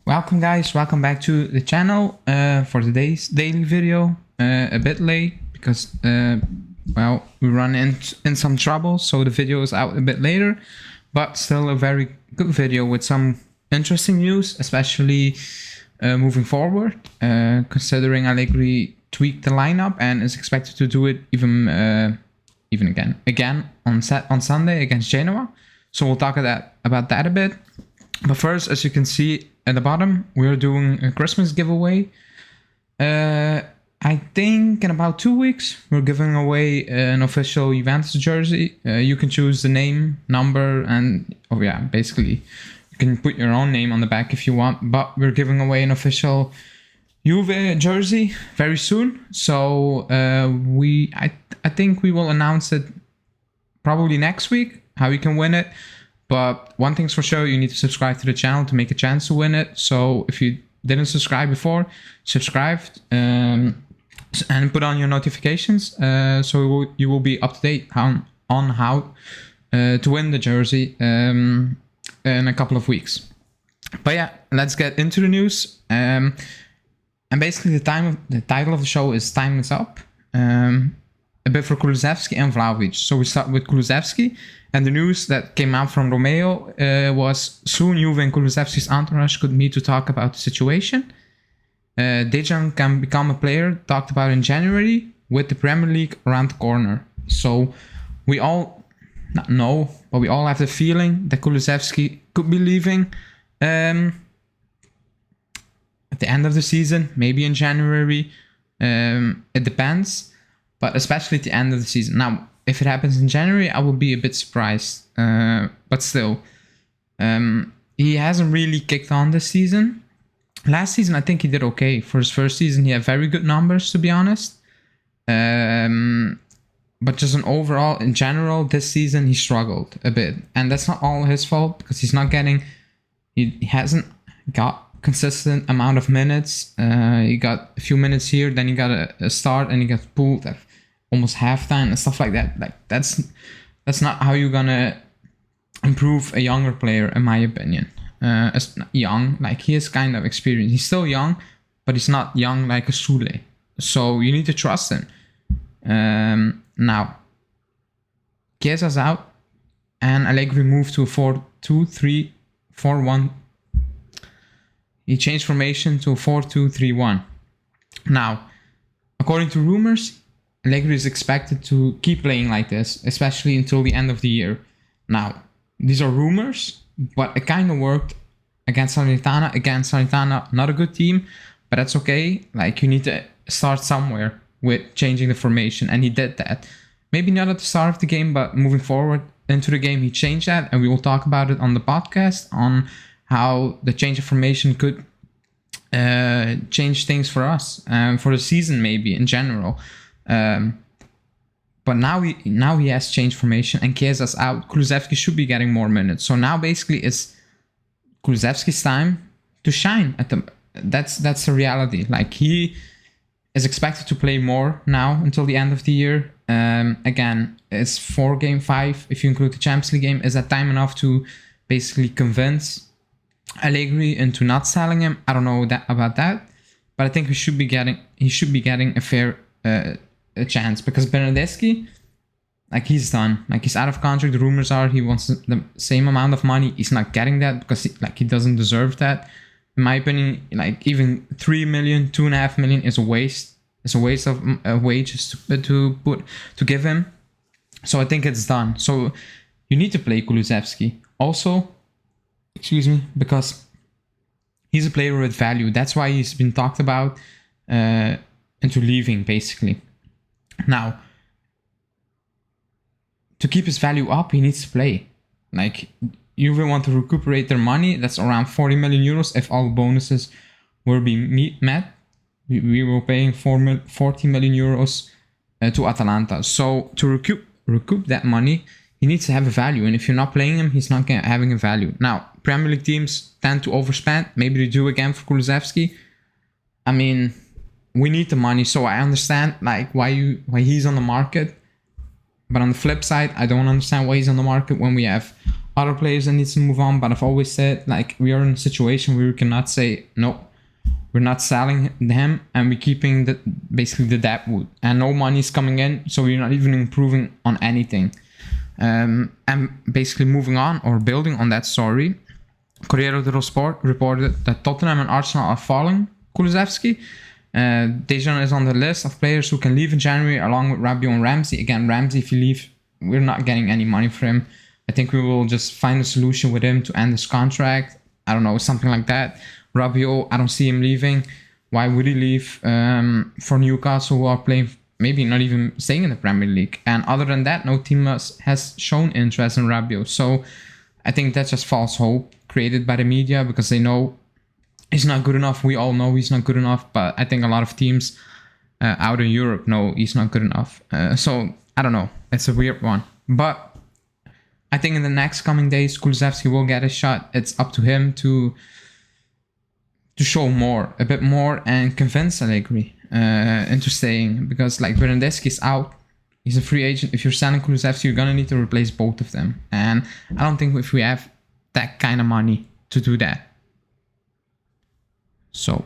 Welcome guys, welcome back to the channel for today's daily video. A bit late because well, we run in some trouble, so the video is out a bit later, but still a very good video with some interesting news, especially moving forward, considering Allegri tweaked the lineup and is expected to do it even again on Sunday against Genoa. So we'll talk about that a bit. But first, as you can see at the bottom, we're doing a Christmas giveaway. I think in about 2 weeks, we're giving away an official Juventus jersey. You can choose the name, number, and basically you can put your own name on the back if you want. But we're giving away an official Juve jersey very soon. So I think we will announce it probably next week, how you can win it. But one thing's for sure, you need to subscribe to the channel to make a chance to win it. So if you didn't subscribe before, subscribe and put on your notifications so you will be up to date on how to win the jersey in a couple of weeks. But yeah, let's get into the news. And basically the title of the show is Time is Up. A bit for Kulusevski and Vlahovic. So we start with Kulusevski. And the news that came out from Romeo was soon Juve and Kulusevski's entourage could meet to talk about the situation. Dejan can become a player talked about in January with the Premier League around the corner. So we all not know, but we all have the feeling that Kulusevski could be leaving at the end of the season, maybe in January. It depends, but especially at the end of the season. Now, if it happens in January, I will be a bit surprised. But still, he hasn't really kicked on this season. Last season, I think he did okay. For his first season, he had very good numbers, to be honest. But just an overall, in general, this season, he struggled a bit. And that's not all his fault, because he hasn't got consistent amount of minutes. He got a few minutes here, then he got a start, and he got pulled at almost halftime and stuff like that. Like that's not how you're gonna improve a younger player, in my opinion. As young, like he is kind of experienced. He's still young, but he's not young like a Sule. So you need to trust him. Now, Chiesa's out, and Allegri moved to a 4-2-3-4-1. He changed formation to a 4-2-3-1. Now, according to rumors, Allegri is expected to keep playing like this, especially until the end of the year. Now, these are rumors, but it kind of worked against Salernitana. Against Salernitana, not a good team, but that's okay. Like, you need to start somewhere with changing the formation, and he did that. Maybe not at the start of the game, but moving forward into the game, he changed that, and we will talk about it on the podcast, on how the change of formation could change things for us, for the season maybe, in general. But now he has changed formation and Chiesa's out. Kulusevski should be getting more minutes. So now basically it's Kulusevski's time to shine. That's the reality. Like, he is expected to play more now until the end of the year. Again, it's 4-game 5 if you include the Champions League game. Is that time enough to basically convince Allegri into not selling him? I don't know about that, but I think he should be getting a fair a chance, because Bernardeschi, like, he's done. Like, he's out of contract. The rumors are he wants the same amount of money. He's not getting that because he doesn't deserve that. In my opinion, like, even 3 million, 2.5 million is a waste. It's a waste of wages to give him. So I think it's done. So you need to play Kulusevski. Also, because he's a player with value. That's why he's been talked about into leaving, basically. Now, to keep his value up, he needs to play. Like, Juve want to recuperate their money. That's around 40 million euros if all bonuses were being met. We were paying 40 million euros to Atalanta. So to recoup that money, he needs to have a value. And if you're not playing him, he's not having a value. Now, Premier League teams tend to overspend. Maybe they do again for Kulusevski. I mean, we need the money, so I understand like why he's on the market. But on the flip side, I don't understand why he's on the market when we have other players that needs to move on. But I've always said, like, we are in a situation where we cannot say no. We're not selling him, and we're keeping basically the debt wood, and no money's coming in, so we're not even improving on anything. And basically moving on or building on that story, Corriere dello Sport reported that Tottenham and Arsenal are following Kulusevski. Dejan is on the list of players who can leave in January along with Rabiot and Ramsey. Again, Ramsey, if you leave, we're not getting any money for him. I think we will just find a solution with him to end his contract. I don't know, something like that. Rabiot, I don't see him leaving. Why would he leave for Newcastle, who are playing, maybe not even staying in the Premier League? And other than that, no team has shown interest in Rabiot. So I think that's just false hope created by the media because they know he's not good enough. We all know he's not good enough, but I think a lot of teams out in Europe know he's not good enough. So I don't know. It's a weird one. But I think in the next coming days, Kulusevski will get a shot. It's up to him to show more, a bit more, and convince Allegri into staying. Because like Bernardeschi's out, he's a free agent. If you're selling Kulusevski, you're gonna need to replace both of them. And I don't think if we have that kind of money to do that. So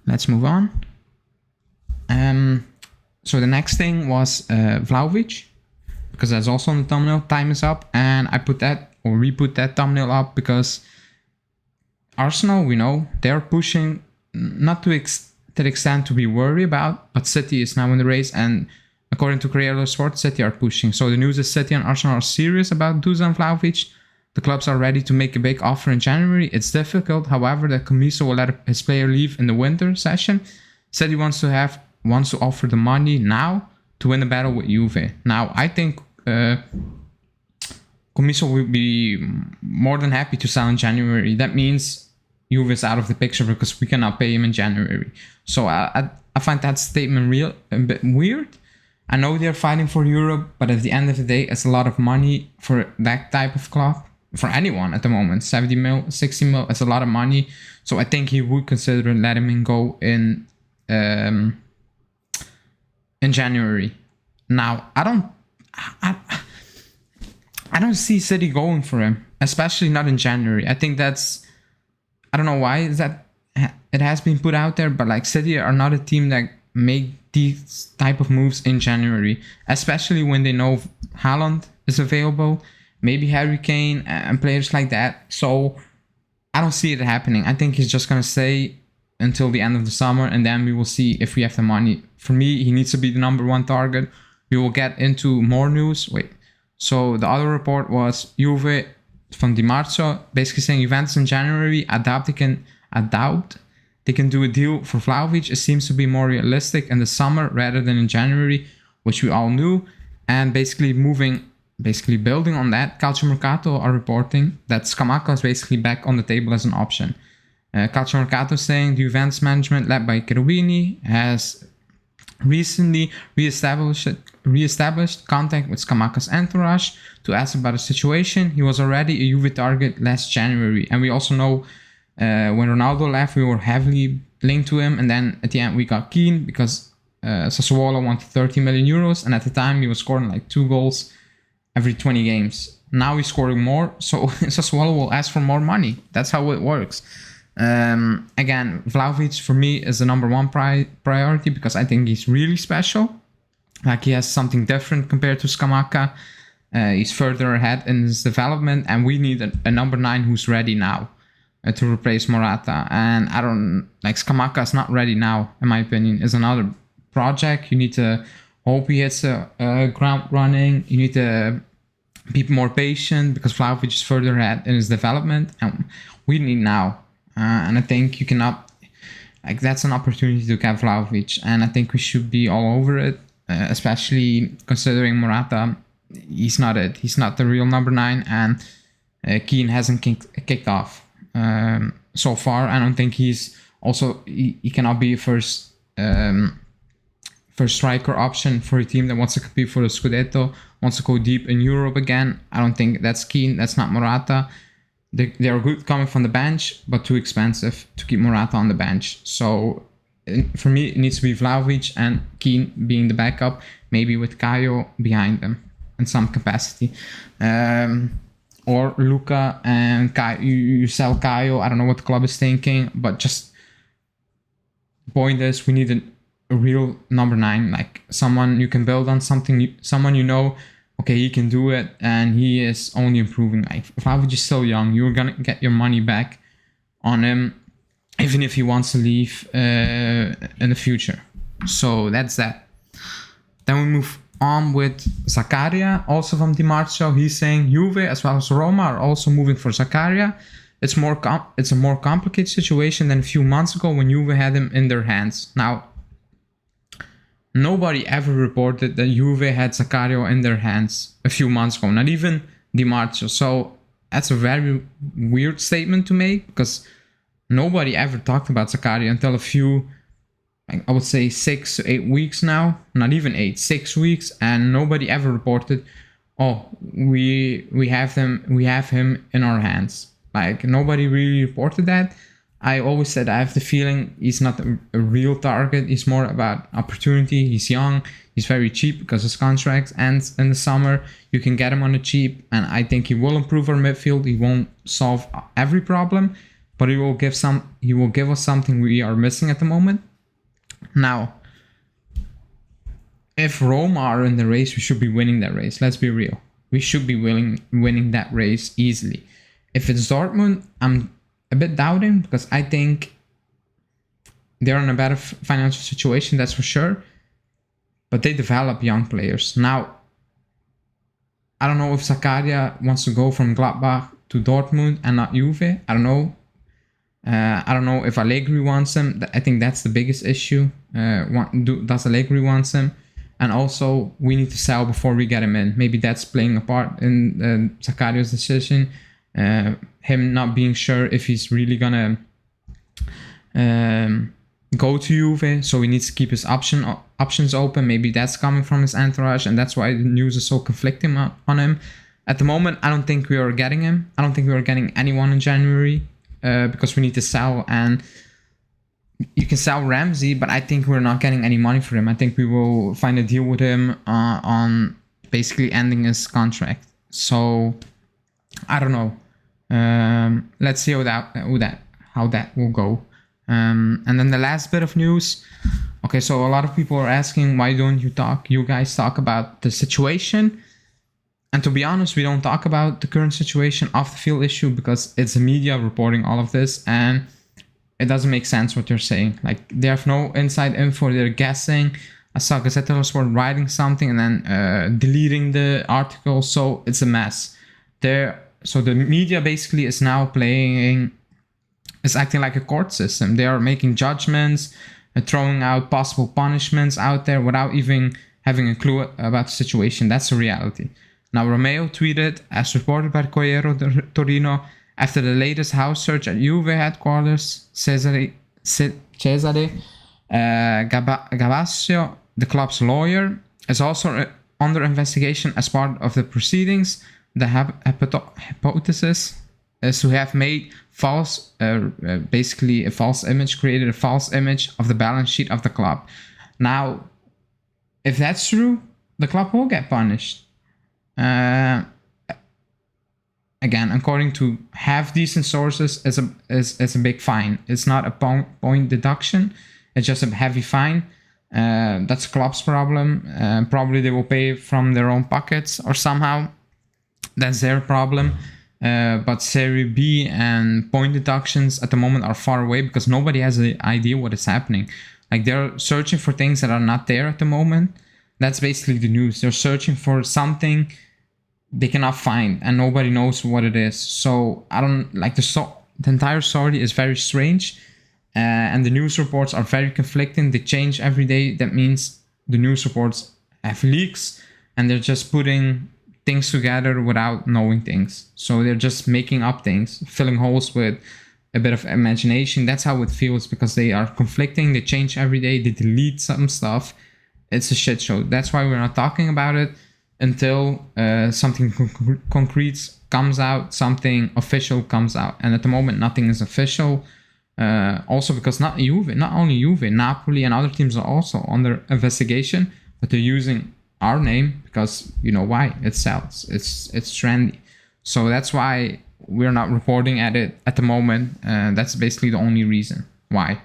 let's move on. So the next thing was Vlahovic, because that's also on the thumbnail. Time is up, and I put that or re-put that thumbnail up because Arsenal, we know they're pushing, not to the extent to be worried about, but City is now in the race, and according to Corriere dello Sport, City are pushing. So the news is City and Arsenal are serious about Dusan Vlahovic. The clubs are ready to make a big offer in January. It's difficult, however, that Comiso will let his player leave in the winter session. City wants to offer the money now to win the battle with Juve. Now, I think Comiso will be more than happy to sell in January. That means Juve is out of the picture because we cannot pay him in January. So I find that statement a bit weird. I know they're fighting for Europe, but at the end of the day, it's a lot of money for that type of club. For anyone at the moment, 70 mil, 60 mil, it's a lot of money. So I think he would consider letting him go in January. Now, I don't see City going for him, especially not in January. I think that's, I don't know why that it has been put out there, but like City are not a team that make these type of moves in January, especially when they know Haaland is available, maybe Harry Kane and players like that. So I don't see it happening. I think he's just going to stay until the end of the summer, and then we will see if we have the money. For me, he needs to be the number one target. We will get into more news. So the other report was Juve from Di Marzo, basically saying Juventus in January, I doubt they can do a deal for Vlahovic. It seems to be more realistic in the summer rather than in January, which we all knew. And basically building on that, Calciomercato are reporting that Scamacca is basically back on the table as an option. Calciomercato saying the Juventus management, led by Cherubini, has recently reestablished contact with Scamacca's entourage to ask about the situation. He was already a Juve target last January, and we also know when Ronaldo left, we were heavily linked to him, and then at the end we got Keane because Sassuolo wanted 30 million euros, and at the time he was scoring like 2 goals every 20 games. Now he's scoring more, so Sassuolo will ask for more money. That's how it works. Again, Vlahovic for me is the number one priority because I think he's really special. Like, he has something different compared to Scamacca. He's further ahead in his development, and we need a number 9 who's ready now to replace Morata. And I don't like, Scamacca is not ready now, in my opinion. Is another project. You need to hope he hits a ground running. You need to be more patient because Vlahovic is further ahead in his development, and we need now. And I think you cannot, like, that's an opportunity to get Vlahovic, and I think we should be all over it, especially considering Morata, he's not it. He's not the real number 9, and Keane hasn't kicked off so far. I don't think he cannot be a first striker option for a team that wants to compete for the Scudetto, wants to go deep in Europe again. I don't think that's Keane, that's not Morata. They are good coming from the bench, but too expensive to keep Morata on the bench. So for me, it needs to be Vlahovic and Keane being the backup, maybe with Caio behind them in some capacity. Or Luca and Caio. You sell Caio. I don't know what the club is thinking, but just the point is we need a real number 9, like someone you can build on, someone you know, okay, he can do it, and he is only improving. Like Vlahovic is so young, you're gonna get your money back on him, even if he wants to leave in the future. So that's that. Then we move on with Zakaria, also from Di Marzio. He's saying Juve as well as Roma are also moving for Zakaria. It's a more complicated situation than a few months ago when Juve had him in their hands. Now, nobody ever reported that Juve had Zakaria in their hands a few months ago, not even Di Marzio. So that's a very weird statement to make, because nobody ever talked about Zakaria until a few, I would say 6 to 8 weeks now, not even 8, 6 weeks, and nobody ever reported, oh, we have him in our hands. Like, nobody really reported that. I always said I have the feeling he's not a real target. He's more about opportunity. He's young. He's very cheap because his contract ends in the summer. You can get him on the cheap, and I think he will improve our midfield. He won't solve every problem, but he will give us something we are missing at the moment. Now, if Roma are in the race, we should be winning that race. Let's be real. We should be winning that race easily. If it's Dortmund, I'm a bit doubting, because I think they're in a better financial situation, that's for sure. But they develop young players. Now, I don't know if Zakaria wants to go from Gladbach to Dortmund and not Juve. I don't know. I don't know if Allegri wants him. I think that's the biggest issue. Does Allegri wants him? And also, we need to sell before we get him in. Maybe that's playing a part in Zakaria's decision. Him not being sure if he's really gonna go to Juve, so he needs to keep his options open. Maybe that's coming from his entourage, and that's why the news is so conflicting on him. At the moment, I don't think we are getting him. I don't think we are getting anyone in January, because we need to sell, and you can sell Ramsey, but I think we're not getting any money for him. I think we will find a deal with him on basically ending his contract. So I don't know. Let's see how that will go. And then the last bit of news. Okay, so a lot of people are asking, why don't you guys talk about the situation? And to be honest, we don't talk about the current situation off the field issue, because it's the media reporting all of this, and it doesn't make sense what they're saying. Like, they have no inside info, they're guessing. I saw Gazzetta dello Sport writing something and then deleting the article, so it's a mess. So the media basically is now acting like a court system. They are making judgments, throwing out possible punishments out there without even having a clue about the situation. That's the reality. Now, Romeo tweeted, as reported by Corriere Torino, after the latest house search at Juve headquarters, Cesare Gabasio, the club's lawyer, is also under investigation as part of the proceedings. The hypothesis is to have made basically a false image, created a false image of the balance sheet of the club. Now, if that's true, the club will get punished. Again, according to half decent sources, it's a big fine. It's not a point deduction. It's just a heavy fine. That's club's problem. Probably they will pay from their own pockets or somehow. That's their problem. But Serie B and point deductions at the moment are far away, because nobody has an idea what is happening. Like, they're searching for things that are not there at the moment. That's basically the news. They're searching for something they cannot find, and nobody knows what it is. So I don't like the entire story is very strange, and the news reports are very conflicting. They change every day. That means the news reports have leaks, and they're just putting things together without knowing things. So they're just making up things, filling holes with a bit of imagination. That's how it feels, because they are conflicting. They change every day. They delete some stuff. It's a shit show. That's why we're not talking about it until something concrete comes out, something official comes out. And at the moment, nothing is official. Also because not only Juve, Napoli and other teams are also under investigation, but they're using our name because you know why? It sells. It's trendy. So that's why we're not reporting at it at the moment. That's basically the only reason why.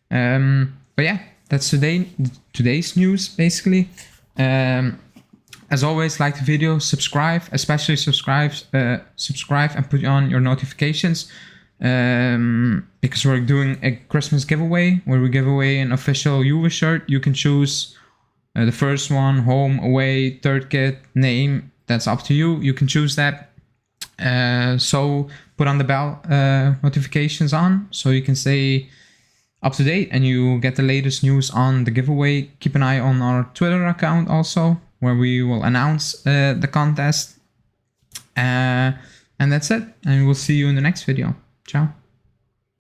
But yeah, that's today's news basically. As always, like the video, subscribe, especially subscribe and put on your notifications. Because we're doing a Christmas giveaway where we give away an official Juve shirt. You can choose the first one, home, away, third kit, name. That's up to you. You can choose that. So put on the bell notifications on so you can stay up to date and you get the latest news on the giveaway. Keep an eye on our Twitter account also, where we will announce the contest. And that's it. And we'll see you in the next video. Ciao.